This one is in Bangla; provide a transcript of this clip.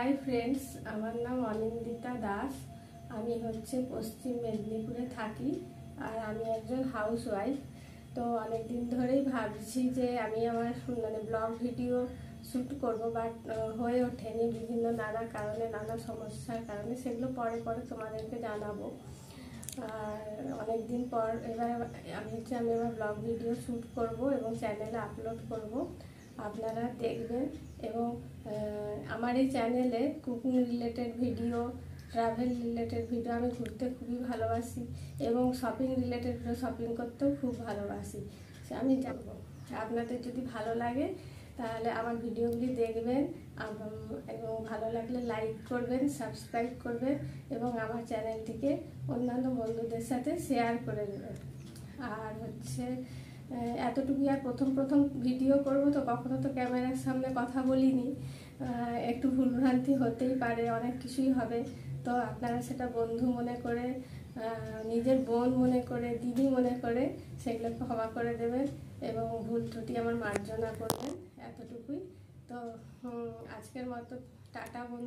হাই ফ্রেন্ডস, আমার নাম অনিন্দিতা দাস। আমি হচ্ছে পশ্চিম মেদিনীপুরে থাকি আর আমি একজন হাউসওয়াইফ। তো অনেক দিন ধরেই ভাবছি যে আমি আমার ব্লগ ভিডিও শ্যুট করব, বাট হয়ে ওঠেনি বিভিন্ন নানা কারণে, নানা সমস্যার কারণে। সেগুলো পরে পরে তোমাদেরকে জানাবো। আর অনেক দিন পর এবার আমি এবার ব্লগ ভিডিও শ্যুট করব এবং চ্যানেলে আপলোড করব, আপনারা দেখবেন। এবং আমার এই চ্যানেলে cooking related video, travel related video, আমি ঘুরতে খুবই ভালোবাসি এবং শপিং রিলেটেড ভিডিও, শপিং করতেও খুব ভালোবাসি। আমি জানবো আপনাদের যদি ভালো লাগে তাহলে আমার ভিডিওগুলি দেখবেন এবং ভালো লাগলে লাইক করবেন, সাবস্ক্রাইব করবেন এবং আমার চ্যানেলটিকে অন্যান্য বন্ধুদের সাথে শেয়ার করে দেবেন। আর হচ্ছে এতটুকুই। আর প্রথম ভিডিও করব, তো কখনো তো ক্যামেরার সামনে কথা বলিনি, একটু ভুলভ্রান্তি হতেই পারে, অনেক কিছুই হবে। তো আপনারা সেটা বন্ধু মনে করে, নিজের বোন মনে করে, দিদি মনে করে সেগুলোকে ক্ষমা করে দেবেন এবং ভুল ত্রুটি আমার মার্জনা করবেন, এতটুকুই। তো আজকের মতো টাটা বন্ধু।